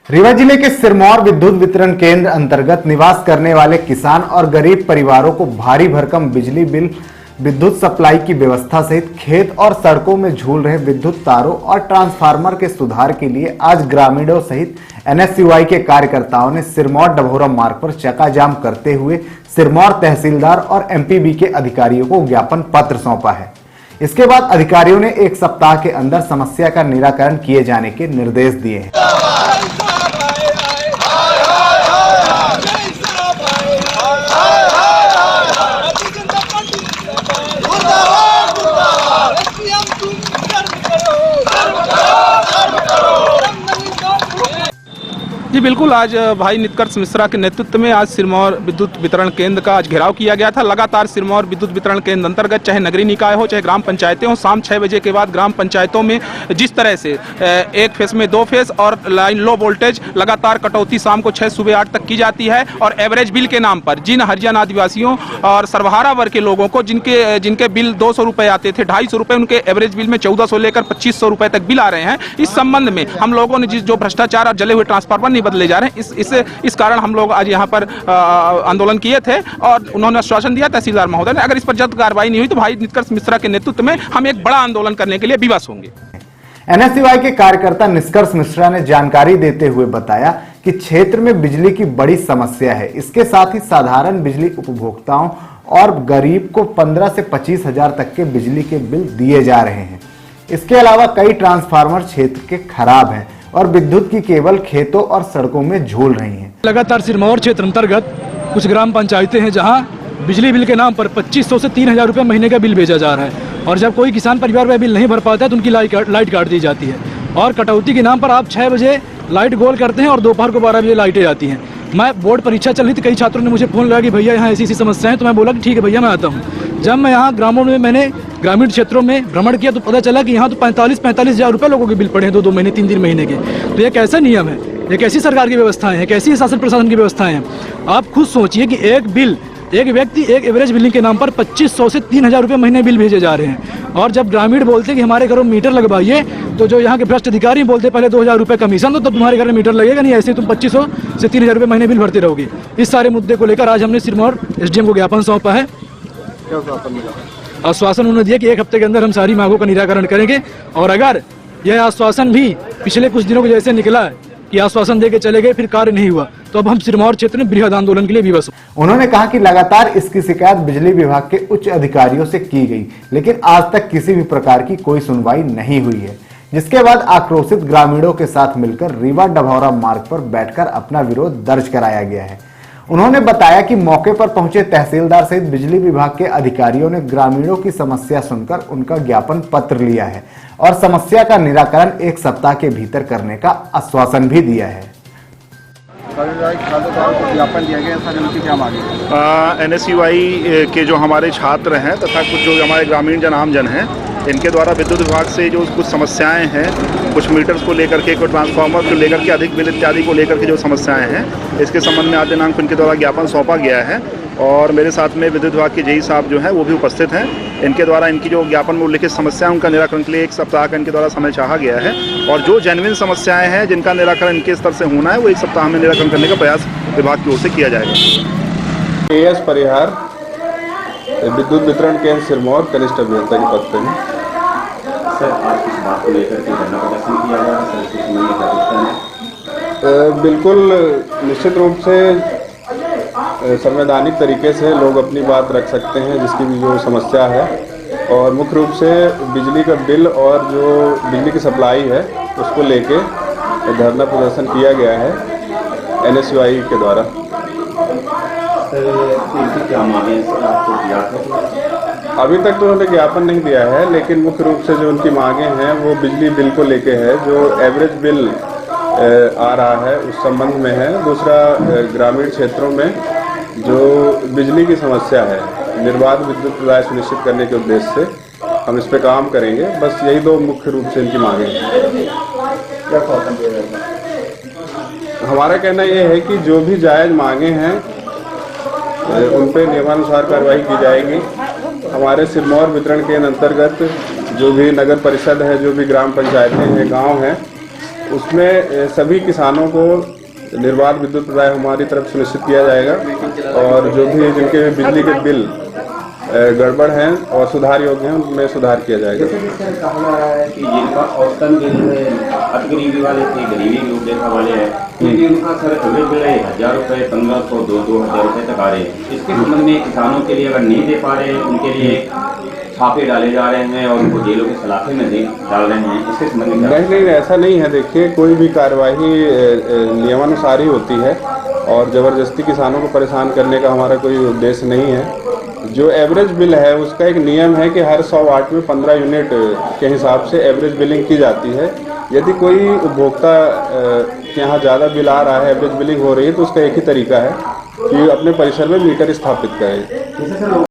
रीवा जिले के सिरमौर विद्युत वितरण केंद्र अंतर्गत निवास करने वाले किसान और गरीब परिवारों को भारी भरकम बिजली बिल, विद्युत सप्लाई की व्यवस्था सहित खेत और सड़कों में झूल रहे विद्युत तारों और ट्रांसफार्मर के सुधार के लिए आज ग्रामीणों सहित एनएसयूआई के कार्यकर्ताओं ने सिरमौर डभौरा मार्ग पर चक्का जाम करते हुए सिरमौर तहसीलदार और एमपीबी के अधिकारियों को ज्ञापन पत्र सौंपा है। इसके बाद अधिकारियों ने 1 सप्ताह के अंदर समस्या का निराकरण किए जाने के निर्देश दिए हैं। जी बिल्कुल, आज भाई नित्कर्ष मिश्रा के नेतृत्व में आज सिरमौर विद्युत वितरण केंद्र का आज घेराव किया गया था। लगातार सिरमौर विद्युत वितरण केंद्र अंतर्गत चाहे नगरीय निकाय हो चाहे ग्राम पंचायतें हो, शाम 6 बजे के बाद ग्राम पंचायतों में जिस तरह से एक फेस में 2 फेस और लाइन लो वोल्टेज लगातार कटौती शाम को 6 सुबह 8 तक की जाती है और एवरेज बिल के नाम पर जिन हरिजन आदिवासियों और सर्वहारा वर्ग के लोगों को जिनके बिल 200 रुपये आते थे, 250 रुपये उनके एवरेज बिल में 1400 लेकर 2500 रुपये तक बिल आ रहे हैं। इस संबंध में हम लोगों ने जो भ्रष्टाचार और जले हुए ट्रांसफार्मर नहीं बदले जा रहे हैं, इस कारण हम लोग आज यहाँ पर आंदोलन किए थे और उन्होंने आश्वासन दिया तहसीलदार महोदय ने, अगर इस पर जल्द कार्रवाई नहीं हुई तो भाई नित्कर्ष मिश्रा के नेतृत्व में हम एक बड़ा आंदोलन करने के लिए विवश होंगे। एनएसयूआई के कार्यकर्ता निष्कर्ष मिश्रा ने जानकारी देते हुए बताया कि क्षेत्र में बिजली की बड़ी समस्या है। इसके साथ ही साधारण बिजली उपभोक्ताओं और गरीब को 15 से 25 हजार तक के बिजली के बिल दिए जा रहे हैं। इसके अलावा कई ट्रांसफार्मर क्षेत्र के खराब हैं और विद्युत की केबल खेतों और सड़कों में झूल रही हैं। लगातार सिरमौर क्षेत्र अंतर्गत कुछ ग्राम पंचायतें हैं जहां बिजली बिल के नाम पर 2500 से 3000 रुपये महीने का बिल भेजा जा रहा है और जब कोई किसान परिवार वह बिल नहीं भर पाता है तो उनकी लाइट काट दी जाती है और कटौती के नाम पर आप 6 बजे लाइट गोल करते हैं और दोपहर को 12 बजे लाइटें जाती हैं। मैं बोर्ड परीक्षा चल रही थी, कई छात्रों ने मुझे फ़ोन लगा कि भैया यहाँ ऐसी समस्याएं, तो मैं बोला कि ठीक है भैया मैं आता हूँ। जब मैं यहाँ ग्रामीण क्षेत्रों में भ्रमण किया तो पता चला कि यहाँ तो 45 हजार रुपये लोगों के बिल पड़े हैं 2-2 महीने 3-3 महीने के। तो ये कैसा नियम है, ये कैसी सरकार की व्यवस्थाएं हैं, कैसी शासन प्रशासन की व्यवस्थाएं हैं। आप खुद सोचिए कि एक व्यक्ति एक एवरेज बिलिंग के नाम पर 2500 से 3000 रुपये महीने बिल भेजे जा रहे हैं और जब ग्रामीण बोलते हैं कि हमारे घरों में मीटर लगवाइए तो जो यहाँ के भ्रष्ट अधिकारी बोलते पहले 2000 रुपये कमीशन दो तब तुम्हारे घर में मीटर लगेगा, नहीं ऐसे तुम 2500 से 3000 रुपये महीने बिल भरते रहोगे। इस सारे मुद्दे को लेकर आज हमने सिरमौर एसडीएम को ज्ञापन सौंपा है। आश्वासन उन्होंने दिया कि 1 हफ्ते के अंदर हम सारी मांगों का निराकरण करेंगे और अगर यह आश्वासन भी पिछले कुछ दिनों को जैसे निकला है कि आश्वासन देके चले गए फिर कार्य नहीं हुआ तो अब हम सिरमौर क्षेत्र में बृहद आंदोलन के लिए विवश। उन्होंने कहा कि लगातार इसकी शिकायत बिजली विभाग के उच्च अधिकारियों से की गई, लेकिन आज तक किसी भी प्रकार की कोई सुनवाई नहीं हुई है, जिसके बाद आक्रोशित ग्रामीणों के साथ मिलकर रीवा डभौरा मार्ग पर बैठकर अपना विरोध दर्ज कराया गया है। उन्होंने बताया कि मौके पर पहुंचे तहसीलदार सहित बिजली विभाग के अधिकारियों ने ग्रामीणों की समस्या सुनकर उनका ज्ञापन पत्र लिया है और समस्या का निराकरण 1 सप्ताह के भीतर करने का आश्वासन भी दिया है। ज्ञापन दिया गया सर, इनकी क्या मांग है? एनएसयूआई के जो हमारे छात्र हैं तथा कुछ जो हमारे ग्रामीण जन आम जन हैं, इनके द्वारा विद्युत विभाग से जो कुछ समस्याएं हैं, कुछ मीटर्स को लेकर के, कुछ ट्रांसफार्मर को लेकर के, अधिक बिल इत्यादि को लेकर के जो समस्याएं हैं, इसके संबंध में आज दिनांक इनके द्वारा ज्ञापन सौंपा गया है और मेरे साथ में विद्युत विभाग के जेई साहब जो हैं वो भी उपस्थित हैं। इनके द्वारा इनकी जो ज्ञापन में उल्लिखित समस्या उनका निराकरण के लिए 1 सप्ताह का इनके द्वारा समय चाहा गया है और जो जेन्युइन समस्याएं हैं जिनका निराकरण इनके स्तर से होना है वो 1 सप्ताह में निराकरण करने का प्रयास विभाग की ओर से किया जाएगा। एएस परिहार विद्युत वितरण केंद्र सिरमौर कनिष्ठ अभियंता के पद पर है। सर, आज किस बात को लेकर के धरना प्रदर्शन किया गया सर, कुछ नहीं है? बिल्कुल निश्चित रूप से संवैधानिक तरीके से लोग अपनी बात रख सकते हैं जिसकी भी जो समस्या है और मुख्य रूप से बिजली का बिल और जो बिजली की सप्लाई है उसको लेके धरना प्रदर्शन किया गया है एनएसयूआई के द्वारा। क्या मांगे आपको ज्ञापन? अभी तक तो उन्होंने ज्ञापन नहीं दिया है, लेकिन मुख्य रूप से जो उनकी मांगे हैं वो बिजली बिल को लेके है, जो एवरेज बिल आ रहा है उस संबंध में है। दूसरा ग्रामीण क्षेत्रों में जो बिजली की समस्या है, निर्बाध विद्युत प्रदाय सुनिश्चित करने के उद्देश्य से हम इस पे काम करेंगे। बस यही 2 मुख्य रूप से इनकी मांगे हैं। हमारा कहना यह है कि जो भी जायज़ मांगे हैं उन पे नियमानुसार कार्रवाई की जाएगी। हमारे सिरमौर वितरण के अंतर्गत जो भी नगर परिषद है, जो भी ग्राम पंचायतें हैं, गांव हैं, उसमें सभी किसानों को निर्बाध विद्युत प्रदाय हमारी तरफ सुनिश्चित किया जाएगा और जो भी जिनके बिजली के बिल गड़बड़ हैं और सुधार योग्य हैं उनमें सुधार किया जाएगा। जैसे सर कहा जा रहा है कि जिनका औसतन बिल अति गरीबी वाले थे, गरीबी लोग देखा वाले हैं, क्योंकि उनका सर एवरेज बिल 1000 रुपये, 1500, 2000 रुपये तक आ रहे हैं। इसके संबंध में किसानों के लिए अगर नहीं दे पा रहे हैं, उनके लिए छापे डाले जा रहे हैं और उनको जेलों के सलाखे में डाल रहे हैं, इसके संबंध में नहीं, ऐसा नहीं है। देखिए, कोई भी कार्यवाही नियमानुसार ही होती है और ज़बरदस्ती किसानों को परेशान करने का हमारा कोई उद्देश्य नहीं है। जो एवरेज बिल है उसका एक नियम है कि हर 100 वाट में 15 यूनिट के हिसाब से एवरेज बिलिंग की जाती है। यदि कोई उपभोक्ता के यहाँ ज़्यादा बिल आ रहा है, एवरेज बिलिंग हो रही है, तो उसका एक ही तरीका है कि अपने परिसर में मीटर स्थापित करें।